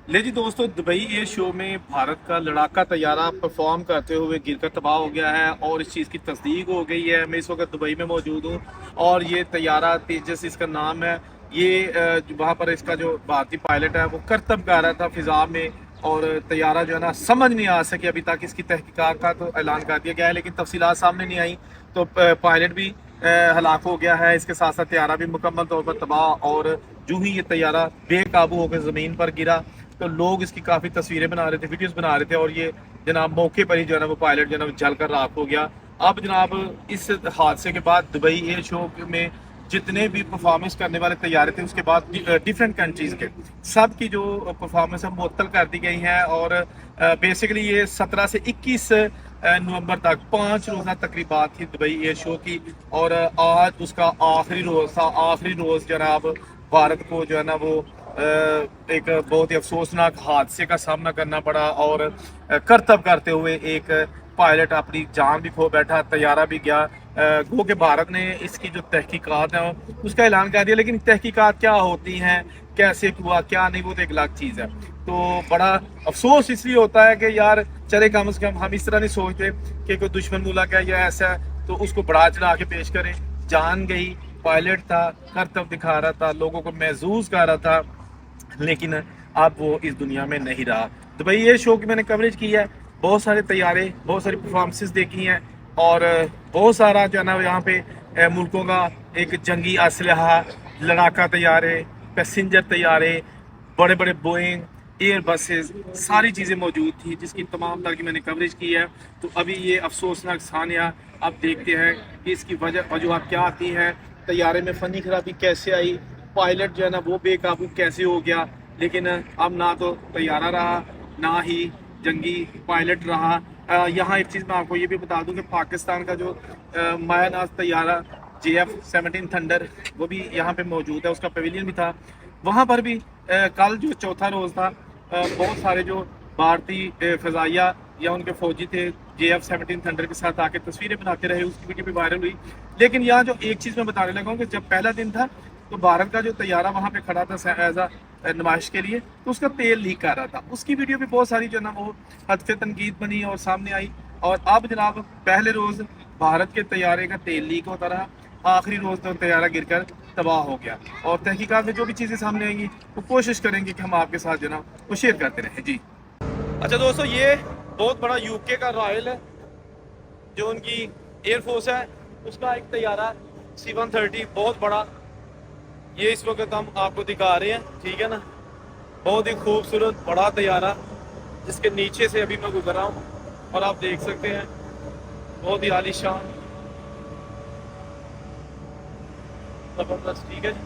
ले जी दोस्तों, Dubai air show में भारत का लड़ाका तैयारा परफॉर्म करते हुए गिरकर तबाह हो गया है और इस चीज़ की तस्दीक हो गई है। मैं इस वक्त दुबई में मौजूद हूँ और ये तैयारा तेजस इसका नाम है। ये वहाँ पर इसका जो भारतीय पायलट है वो करतब कर रहा था फ़िज़ा में, और तैयारा जो है ना समझ नहीं आ सके अभी तक। इसकी तहकीकात का तो ऐलान कर दिया गया है लेकिन तफसीलात सामने नहीं आई। तो पायलट भी हलाक हो गया है, इसके साथ साथ तैयारा भी मुकम्मल तौर पर तबाह। और जो ही ये तैयारा बेकाबू होकर ज़मीन पर गिरा तो लोग इसकी काफ़ी तस्वीरें बना रहे थे, वीडियोस बना रहे थे, और ये जनाब मौके पर ही जो है ना वो पायलट जो है ना वो जल कर राख हो गया। अब जनाब इस हादसे के बाद दुबई एयर शो में जितने भी परफॉर्मेंस करने वाले तैयारे थे उसके बाद डिफरेंट कंट्रीज़ के सब की जो परफॉर्मेंस है मुअत्तल कर दी गई हैं। और बेसिकली ये 17 से 21 नवंबर तक 5 रोज़ा तकरीबात थी दुबई एयर शो की। और आज उसका आखिरी रोज़ था। आखिरी रोज़ जनाब भारत को जो है ना वो एक बहुत ही अफसोसनाक हादसे का सामना करना पड़ा, और करतब करते हुए एक पायलट अपनी जान भी खो बैठा, तैयारा भी गया। गो के भारत ने इसकी जो तहकीकात है उसका ऐलान कर दिया, लेकिन तहकीकात क्या होती हैं, कैसे हुआ क्या नहीं, वो तो एक अलग चीज़ है। तो बड़ा अफसोस इसलिए होता है कि यार चले कम से कम हम इस तरह नहीं सोचते कि कोई दुश्मन मुल्क है या ऐसा है तो उसको बढ़ा चढ़ा के पेश करें। जान गई, पायलट था, करतब दिखा रहा था, लोगों को महसूस कर रहा था, लेकिन अब वो इस दुनिया में नहीं रहा। दुबई एयर शो की मैंने कवरेज की है, बहुत सारे तैयारे, बहुत सारी परफॉर्मेंसेस देखी हैं, और बहुत सारा जो है ना यहाँ पे मुल्कों का एक जंगी असलहा, लड़ाका तैयारे, पैसेंजर तैयारे, बड़े बड़े बोइंग, एयर बसेस, सारी चीज़ें मौजूद थी जिसकी तमाम तरह की मैंने कवरेज की है। तो अभी ये अफसोसनाक सानिया अब देखते हैं कि इसकी वजूहत क्या आती हैं, तैयारे में फ़नी खराबी कैसे आई, पायलट जो है ना वो बेकाबू कैसे हो गया। लेकिन अब ना तो तैयारा रहा, ना ही जंगी पायलट रहा। यहाँ एक चीज़ मैं आपको ये भी बता दूं कि पाकिस्तान का जो मायानाज तैयारा JF-17 थंडर वो भी यहाँ पे मौजूद है, उसका पवेलियन भी था। वहाँ पर भी कल जो चौथा रोज़ था, बहुत सारे जो भारतीय फ़ज़ाइया या उनके फ़ौजी थे JF-17 थंडर के साथ आके तस्वीरें बनाते रहे, उसकी वीडियो भी वायरल हुई। लेकिन यहाँ जो एक चीज़ मैं बताने लगा हूँ कि जब पहला दिन था तो भारत का जो तैयारा वहाँ पे खड़ा था एज आ नुमाइश के लिए, तो उसका तेल लीक कर रहा था, उसकी वीडियो भी बहुत सारी जो है ना वो हद से तनकीद बनी और सामने आई। और अब जनाब पहले रोज़ भारत के तैयारे का तेल लीक होता रहा, आखिरी रोज़ तो तैयारा गिरकर तबाह हो गया। और तहकीकात में जो भी चीज़ें सामने आएंगी वो कोशिश करेंगे कि हम आपके साथ जो है ना वो शेयर करते रहें जी। अच्छा दोस्तों, ये बहुत बड़ा UK का रॉयल है जो उनकी एयरफोर्स है, उसका एक तैयारा C-130 बहुत बड़ा, ये इस वक्त हम आपको दिखा रहे हैं, ठीक है ना। बहुत ही खूबसूरत बड़ा तैयारा जिसके नीचे से अभी मैं गुजर रहा हूँ और आप देख सकते हैं, बहुत ही आलीशान, जबरदस्त, ठीक है जी।